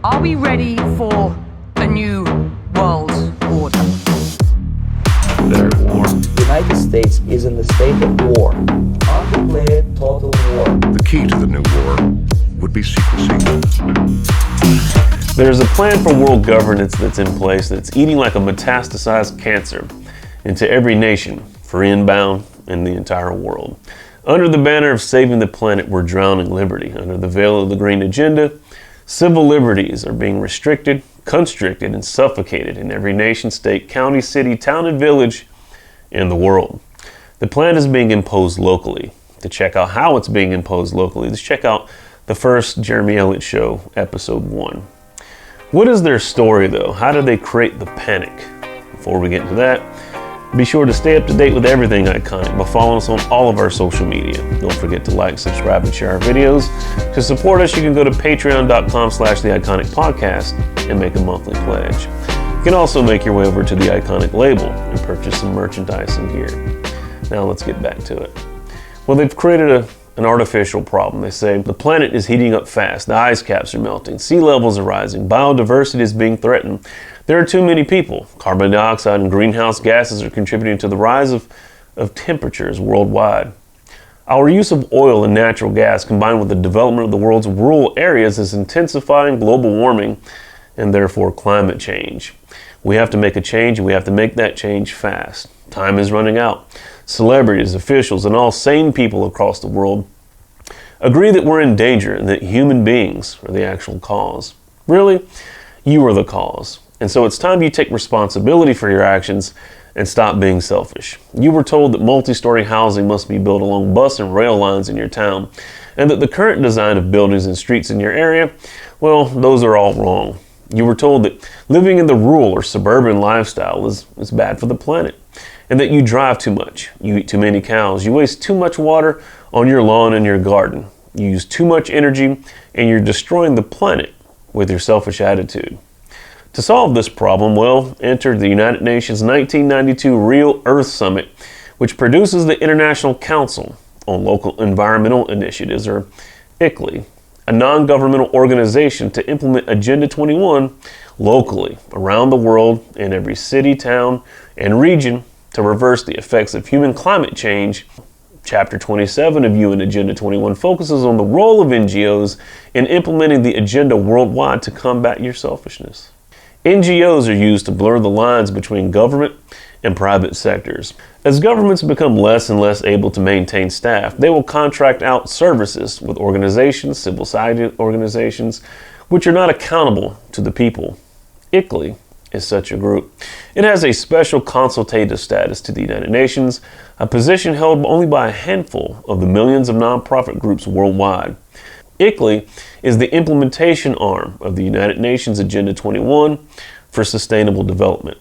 Are we ready for a new world order? The United States is in the state of war, undeclared total war. The key to the new war would be secrecy. There's a plan for world governance that's in place that's eating like a metastasized cancer into every nation, free and bound, in the entire world. Under the banner of saving the planet, we're drowning liberty. Under the veil of the green agenda, civil liberties are being restricted, constricted, and suffocated in every nation, state, county, city, town, and village in the world. The plan is being imposed locally. To check out how it's being imposed locally, let's check out the first Jeremy Elliott Show, episode 1. What is their story, though? How did they create the panic? Before we get into that, be sure to stay up to date with everything Iconic by following us on all of our social media. Don't forget to like, subscribe, and share our videos. To support us, you can go to patreon.com/theiconicpodcast and make a monthly pledge. You can also make your way over to the Iconic label and purchase some merchandise and gear. Now let's get back to it. Well, they've created an artificial problem. They say the planet is heating up fast, the ice caps are melting, sea levels are rising, biodiversity is being threatened. There are too many people. Carbon dioxide and greenhouse gases are contributing to the rise of temperatures worldwide. Our use of oil and natural gas combined with the development of the world's rural areas is intensifying global warming and therefore climate change. We have to make a change, and we have to make that change fast. Time is running out. Celebrities, officials, and all sane people across the world agree that we're in danger and that human beings are the actual cause. Really? You are the cause. And so it's time you take responsibility for your actions and stop being selfish. You were told that multi-story housing must be built along bus and rail lines in your town, and that the current design of buildings and streets in your area, well, those are all wrong. You were told that living in the rural or suburban lifestyle is bad for the planet, and that you drive too much, you eat too many cows, you waste too much water on your lawn and your garden, you use too much energy, and you're destroying the planet with your selfish attitude. To solve this problem, well, enter the United Nations 1992 Real Earth Summit, which produces the International Council on Local Environmental Initiatives, or ICLEI, a non-governmental organization to implement Agenda 21 locally around the world in every city, town, and region to reverse the effects of human climate change. Chapter 27 of UN Agenda 21 focuses on the role of NGOs in implementing the agenda worldwide to combat your selfishness. NGOs are used to blur the lines between government and private sectors. As governments become less and less able to maintain staff, they will contract out services with organizations, civil society organizations, which are not accountable to the people. ICLEI is such a group. It has a special consultative status to the United Nations, a position held only by a handful of the millions of nonprofit groups worldwide. ICLEI is the implementation arm of the United Nations Agenda 21 for Sustainable Development.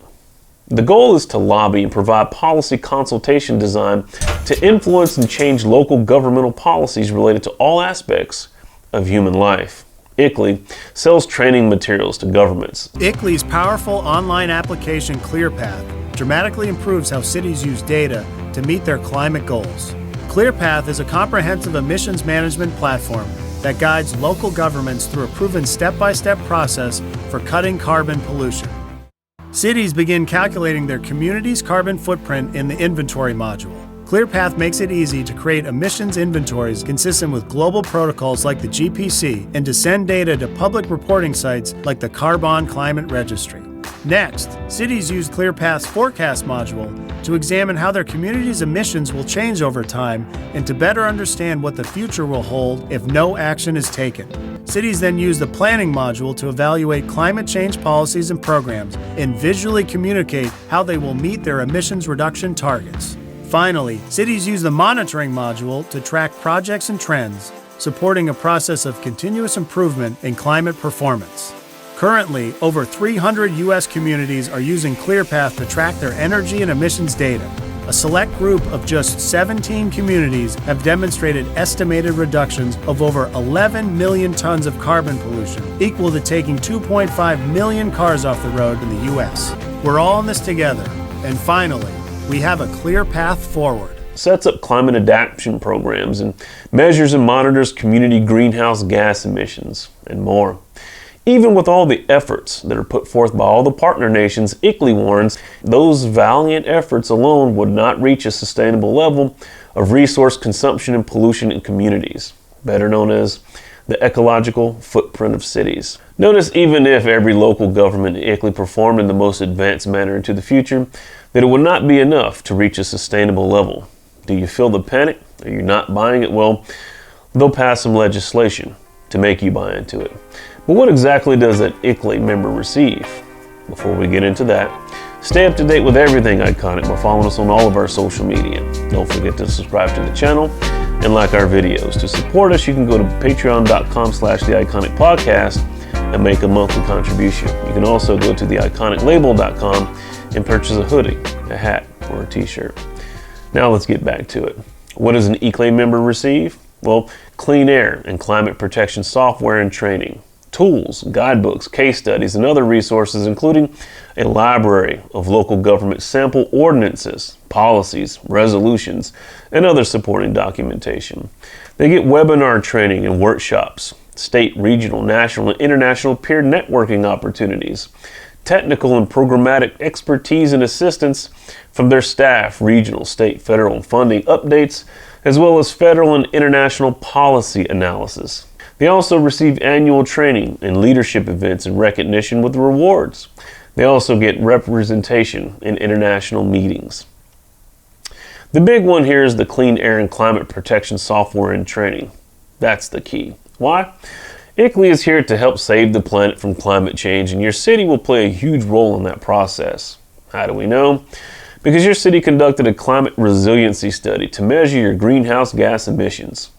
The goal is to lobby and provide policy consultation designed to influence and change local governmental policies related to all aspects of human life. ICLEI sells training materials to governments. ICLEI's powerful online application ClearPath dramatically improves how cities use data to meet their climate goals. ClearPath is a comprehensive emissions management platform that guides local governments through a proven step-by-step process for cutting carbon pollution. Cities begin calculating their community's carbon footprint in the inventory module. ClearPath makes it easy to create emissions inventories consistent with global protocols like the GPC and to send data to public reporting sites like the Carbon Climate Registry. Next, cities use ClearPath's forecast module to examine how their community's emissions will change over time and to better understand what the future will hold if no action is taken. Cities then use the planning module to evaluate climate change policies and programs and visually communicate how they will meet their emissions reduction targets. Finally, cities use the monitoring module to track projects and trends, supporting a process of continuous improvement in climate performance. Currently, over 300 U.S. communities are using ClearPath to track their energy and emissions data. A select group of just 17 communities have demonstrated estimated reductions of over 11 million tons of carbon pollution, equal to taking 2.5 million cars off the road in the U.S. We're all in this together, and finally, we have a clear path forward. Sets up climate adaptation programs and measures and monitors community greenhouse gas emissions and more. Even with all the efforts that are put forth by all the partner nations, ICLEI warns those valiant efforts alone would not reach a sustainable level of resource consumption and pollution in communities, better known as the ecological footprint of cities. Notice even if every local government in ICLEI performed in the most advanced manner into the future, that it would not be enough to reach a sustainable level. Do you feel the panic? Are you not buying it? Well, they'll pass some legislation to make you buy into it. But what exactly does an ICLEI member receive? Before we get into that, stay up to date with everything Iconic by following us on all of our social media. Don't forget to subscribe to the channel and like our videos. To support us, you can go to patreon.com/theiconicpodcast and make a monthly contribution. You can also go to theiconiclabel.com and purchase a hoodie, a hat, or a t-shirt. Now let's get back to it. What does an ICLEI member receive? Well, clean air and climate protection software and training, tools, guidebooks, case studies, and other resources, including a library of local government sample ordinances, policies, resolutions, and other supporting documentation. They get webinar training and workshops, state, regional, national, and international peer networking opportunities, technical and programmatic expertise and assistance from their staff, regional, state, federal, and funding updates, as well as federal and international policy analysis. They also receive annual training and leadership events and recognition with rewards. They also get representation in international meetings. The big one here is the clean air and climate protection software and training. That's the key. Why? ICLEI is here to help save the planet from climate change, and your city will play a huge role in that process. How do we know? Because your city conducted a climate resiliency study to measure your greenhouse gas emissions.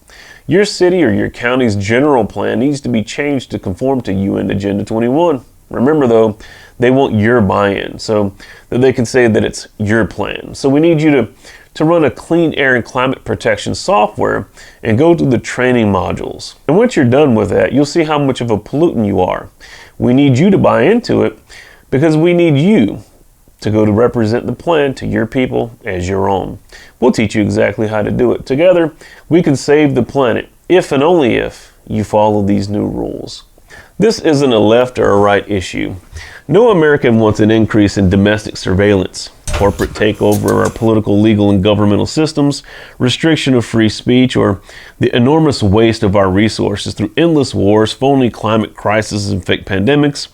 Your city or your county's general plan needs to be changed to conform to UN Agenda 21. Remember though, they want your buy-in so that they can say that it's your plan. So we need you to run a clean air and climate protection software and go through the training modules. And once you're done with that, you'll see how much of a pollutant you are. We need you to buy into it because we need you to go to represent the plan to your people as your own. We'll teach you exactly how to do it. Together, we can save the planet if and only if you follow these new rules. This isn't a left or a right issue. No American wants an increase in domestic surveillance, corporate takeover of our political, legal, and governmental systems, restriction of free speech, or the enormous waste of our resources through endless wars, phony climate crises, and fake pandemics.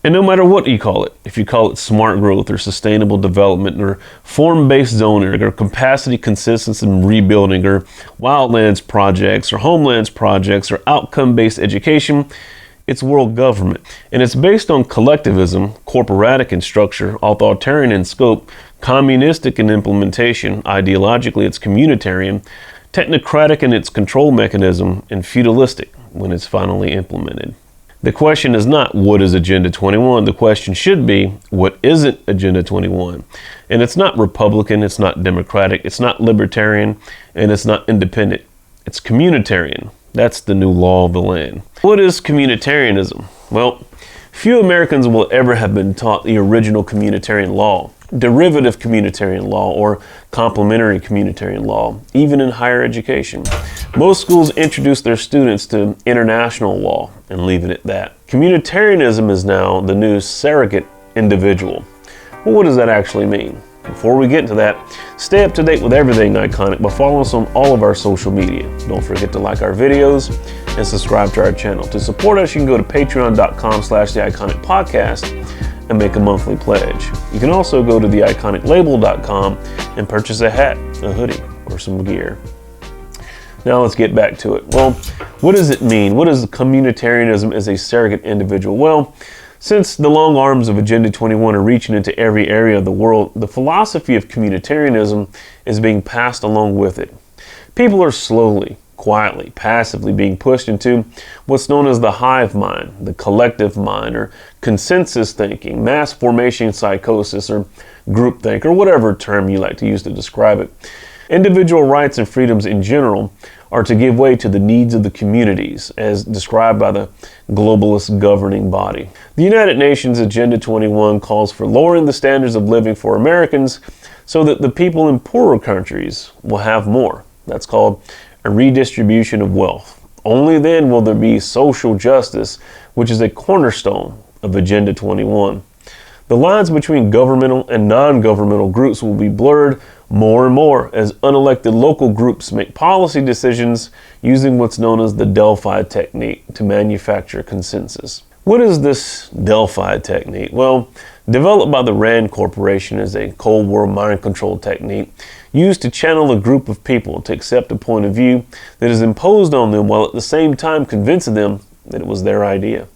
And no matter what you call it, if you call it smart growth or sustainable development or form-based zoning or capacity consistency and rebuilding or wildlands projects or homelands projects or outcome-based education, it's world government. And it's based on collectivism, corporatic in structure, authoritarian in scope, communistic in implementation, ideologically it's communitarian, technocratic in its control mechanism, and feudalistic when it's finally implemented. The question is not, what is Agenda 21? The question should be, what isn't Agenda 21? And it's not Republican, it's not Democratic, it's not Libertarian, and it's not Independent. It's Communitarian. That's the new law of the land. What is Communitarianism? Well, few Americans will ever have been taught the original Communitarian law, derivative Communitarian law, or complementary Communitarian law, even in higher education. Most schools introduce their students to international law and leave it at that. Communitarianism is now the new surrogate individual. Well, what does that actually mean? Before we get into that, stay up to date with everything Iconic by following us on all of our social media. Don't forget to like our videos and subscribe to our channel. To support us, you can go to patreon.com/theiconicpodcast and make a monthly pledge. You can also go to theiconiclabel.com and purchase a hat, a hoodie, or some gear. Now let's get back to it. Well, what does it mean? What is communitarianism as a surrogate individual? Well, since the long arms of Agenda 21 are reaching into every area of the world, the philosophy of communitarianism is being passed along with it. People are slowly, quietly, passively being pushed into what's known as the hive mind, the collective mind, or consensus thinking, mass formation psychosis, or groupthink, or whatever term you like to use to describe it. Individual rights and freedoms in general are to give way to the needs of the communities, as described by the globalist governing body. The United Nations Agenda 21 calls for lowering the standards of living for Americans so that the people in poorer countries will have more. That's called a redistribution of wealth, Only then will there be social justice, which is a cornerstone of Agenda 21. The lines between governmental and non-governmental groups will be blurred more and more as unelected local groups make policy decisions using what's known as the Delphi technique to manufacture consensus. What is this Delphi technique? Well, developed by the Rand Corporation as a Cold War mind control technique used to channel a group of people to accept a point of view that is imposed on them while at the same time convincing them that it was their idea.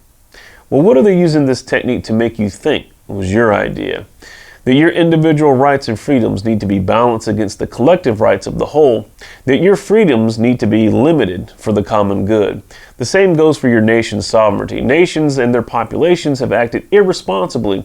Well, what are they using this technique to make you think it was your idea? That your individual rights and freedoms need to be balanced against the collective rights of the whole, that your freedoms need to be limited for the common good. The same goes for your nation's sovereignty. Nations and their populations have acted irresponsibly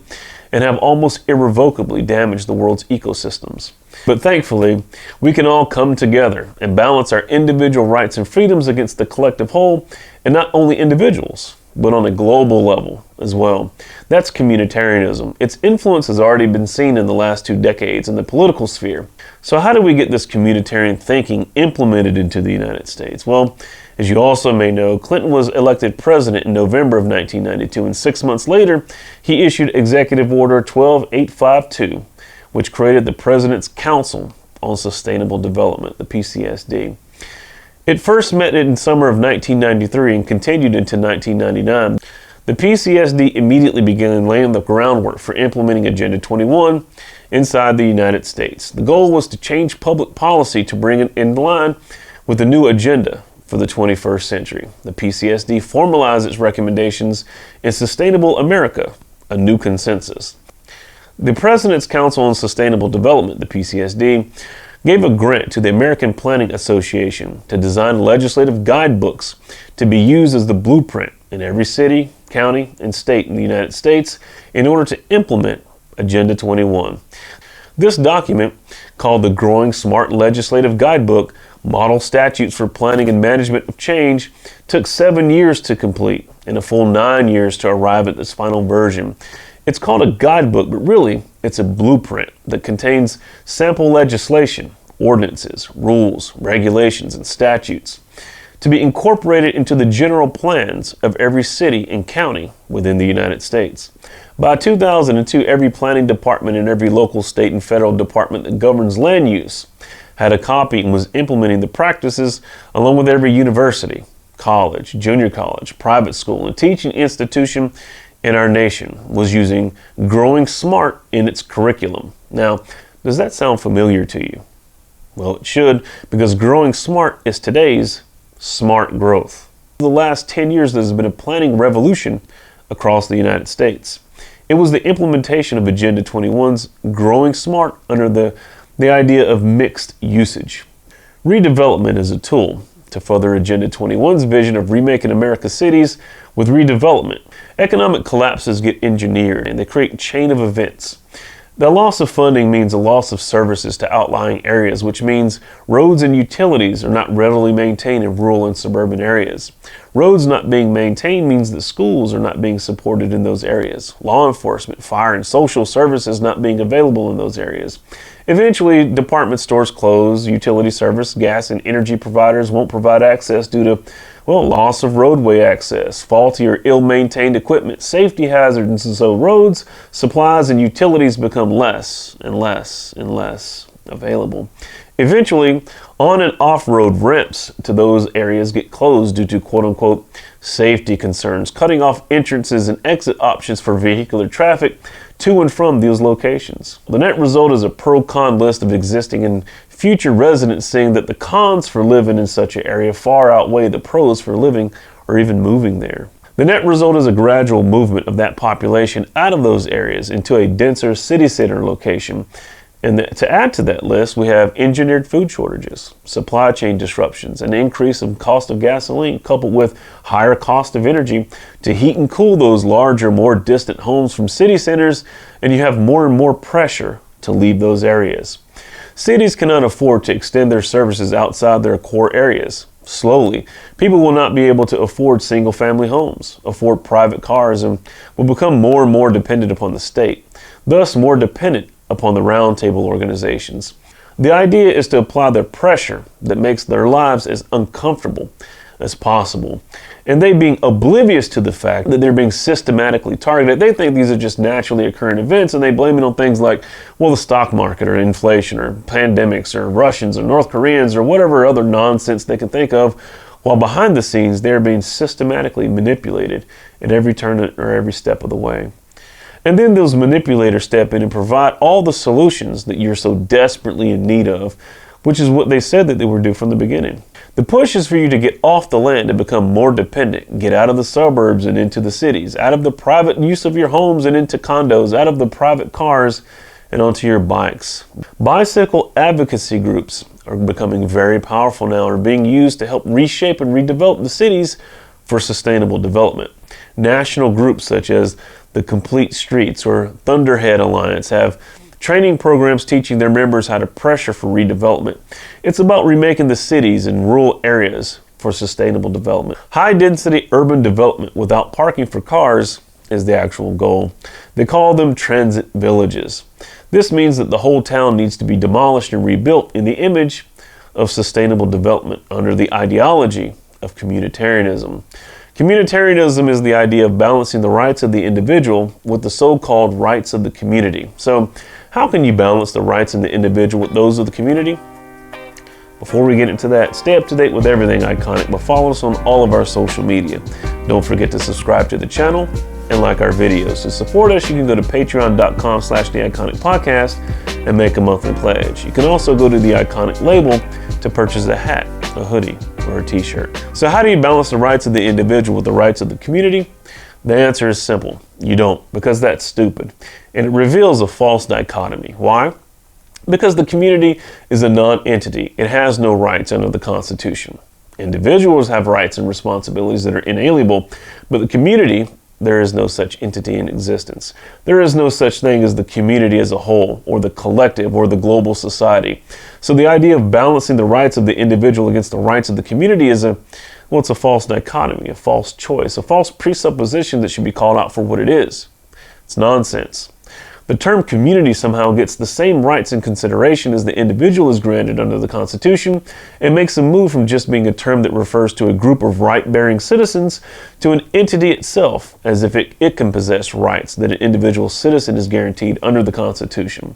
and have almost irrevocably damaged the world's ecosystems. But thankfully, we can all come together and balance our individual rights and freedoms against the collective whole, and not only individuals, but on a global level as well. That's communitarianism. Its influence has already been seen in the last 2 decades in the political sphere. So how do we get this communitarian thinking implemented into the United States? Well, as you also may know, Clinton was elected president in November of 1992, and 6 months later, he issued Executive Order 12852, which created the President's Council on Sustainable Development, the PCSD. It first met in summer of 1993 and continued into 1999. The PCSD immediately began laying the groundwork for implementing Agenda 21 inside the United States. The goal was to change public policy to bring it in line with the new agenda for the 21st century. The PCSD formalized its recommendations in Sustainable America, a New Consensus. The President's Council on Sustainable Development, the PCSD, gave a grant to the American Planning Association to design legislative guidebooks to be used as the blueprint in every city, county, and state in the United States in order to implement Agenda 21. This document, called the Growing Smart Legislative Guidebook, Model Statutes for Planning and Management of Change, took 7 years to complete and a full 9 years to arrive at this final version. It's called a guidebook, but really it's a blueprint that contains sample legislation, ordinances, rules, regulations, and statutes to be incorporated into the general plans of every city and county within the United States. By 2002, every planning department in every local, state, and federal department that governs land use had a copy and was implementing the practices, along with every university, college, junior college, private school, and teaching institution in our nation was using Growing Smart in its curriculum. Now, does that sound familiar to you? Well, it should, because Growing Smart is today's smart growth. For the last 10 years, there's been a planning revolution across the United States. It was the implementation of Agenda 21's Growing Smart under the idea of mixed usage. Redevelopment is a tool to further Agenda 21's vision of remaking America's cities with redevelopment. Economic collapses get engineered and they create a chain of events. The loss of funding means a loss of services to outlying areas, which means roads and utilities are not readily maintained in rural and suburban areas. Roads not being maintained means that schools are not being supported in those areas. Law enforcement, fire, and social services not being available in those areas. Eventually, department stores close, utility service, gas, and energy providers won't provide access due to, loss of roadway access, faulty or ill-maintained equipment, safety hazards, and so roads, supplies, and utilities become less and less and less available. Eventually, on and off-road ramps to those areas get closed due to quote-unquote safety concerns, cutting off entrances and exit options for vehicular traffic to and from those locations. The net result is a pro-con list of existing and future residents saying that the cons for living in such an area far outweigh the pros for living or even moving there. The net result is a gradual movement of that population out of those areas into a denser city center location. And to add to that list, we have engineered food shortages, supply chain disruptions, an increase in cost of gasoline coupled with higher cost of energy to heat and cool those larger, more distant homes from city centers, and you have more and more pressure to leave those areas. Cities cannot afford to extend their services outside their core areas. Slowly, people will not be able to afford single-family homes, afford private cars, and will become more and more dependent upon the state, thus more dependent upon the roundtable organizations. The idea is to apply the pressure that makes their lives as uncomfortable as possible. And they, being oblivious to the fact that they're being systematically targeted, they think these are just naturally occurring events, and they blame it on things like, well, the stock market or inflation or pandemics or Russians or North Koreans or whatever other nonsense they can think of, while behind the scenes they're being systematically manipulated at every turn or every step of the way. And then those manipulators step in and provide all the solutions that you're so desperately in need of, which is what they said that they would do from the beginning. The push is for you to get off the land and become more dependent, get out of the suburbs and into the cities, out of the private use of your homes and into condos, out of the private cars and onto your bikes. Bicycle advocacy groups are becoming very powerful now and are being used to help reshape and redevelop the cities for sustainable development. National groups such as the Complete Streets or Thunderhead Alliance have training programs teaching their members how to pressure for redevelopment. It's about remaking the cities and rural areas for sustainable development. High-density urban development without parking for cars is the actual goal. They call them transit villages. This means that the whole town needs to be demolished and rebuilt in the image of sustainable development under the ideology of communitarianism. Communitarianism is the idea of balancing the rights of the individual with the so-called rights of the community. So, how can you balance the rights of the individual with those of the community? Before we get into that, stay up to date with everything Iconic by following us on all of our social media. Don't forget to subscribe to the channel and like our videos. To support us, you can go to patreon.com/theiconicpodcast and make a monthly pledge. You can also go to the Iconic label to purchase a hat, a hoodie, or a t-shirt. So how do you balance the rights of the individual with the rights of the community? The answer is simple. You don't, because that's stupid. And it reveals a false dichotomy. Why? Because the community is a non-entity. It has no rights under the Constitution. Individuals have rights and responsibilities that are inalienable, but the community, there is no such entity in existence. There is no such thing as the community as a whole, or the collective, or the global society. So the idea of balancing the rights of the individual against the rights of the community is it's a false dichotomy, a false choice, a false presupposition that should be called out for what it is. It's nonsense. The term community somehow gets the same rights and consideration as the individual is granted under the Constitution and makes a move from just being a term that refers to a group of right-bearing citizens to an entity itself, as if it can possess rights that an individual citizen is guaranteed under the Constitution.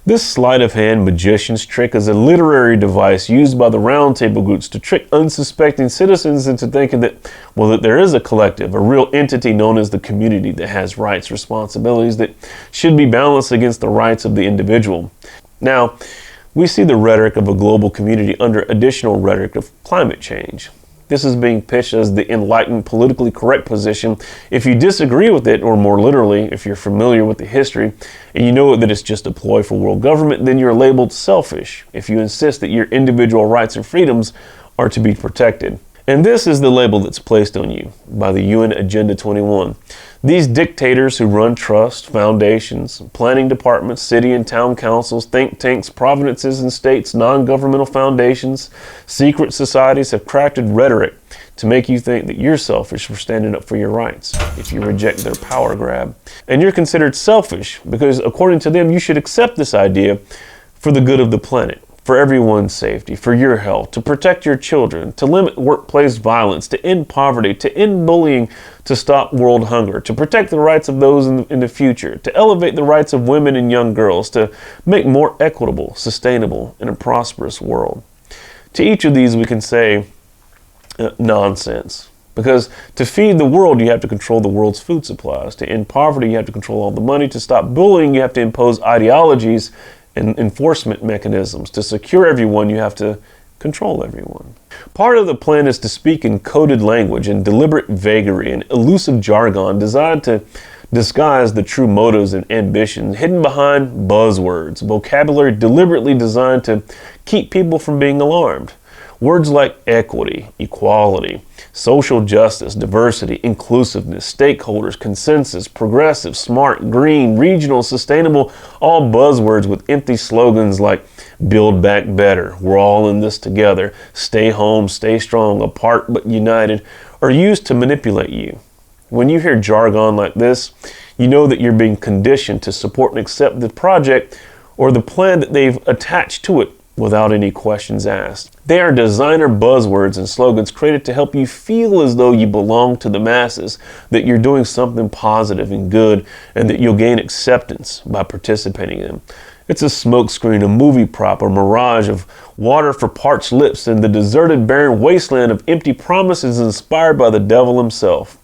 This sleight-of-hand magician's trick is a literary device used by the roundtable groups to trick unsuspecting citizens into thinking that there is a collective, a real entity known as the community that has rights, responsibilities that should be balanced against the rights of the individual. Now, we see the rhetoric of a global community under additional rhetoric of climate change. This is being pitched as the enlightened, politically correct position. If you disagree with it, or more literally, if you're familiar with the history, and you know that it's just a ploy for world government, then you're labeled selfish if you insist that your individual rights and freedoms are to be protected. And this is the label that's placed on you by the UN Agenda 21. These dictators who run trusts, foundations, planning departments, city and town councils, think tanks, provinces and states, non-governmental foundations, secret societies have crafted rhetoric to make you think that you're selfish for standing up for your rights if you reject their power grab. And you're considered selfish because, according to them, you should accept this idea for the good of the planet, for everyone's safety, for your health, to protect your children, to limit workplace violence, to end poverty, to end bullying, to stop world hunger, to protect the rights of those in the future, to elevate the rights of women and young girls, to make more equitable, sustainable, and a prosperous world. To each of these we can say nonsense. Because to feed the world, you have to control the world's food supplies. To end poverty, you have to control all the money. To stop bullying, you have to impose ideologies and enforcement mechanisms. To secure everyone, you have to control everyone. Part of the plan is to speak in coded language and deliberate vagary and elusive jargon designed to disguise the true motives and ambitions hidden behind buzzwords, vocabulary deliberately designed to keep people from being alarmed. Words like equity, equality, social justice, diversity, inclusiveness, stakeholders, consensus, progressive, smart, green, regional, sustainable, all buzzwords with empty slogans like build back better, we're all in this together, stay home, stay strong, apart but united, are used to manipulate you. When you hear jargon like this, you know that you're being conditioned to support and accept the project or the plan that they've attached to it without any questions asked. They are designer buzzwords and slogans created to help you feel as though you belong to the masses, that you're doing something positive and good, and that you'll gain acceptance by participating in them. It's a smokescreen, a movie prop, a mirage of water for parched lips, and the deserted, barren wasteland of empty promises inspired by the devil himself.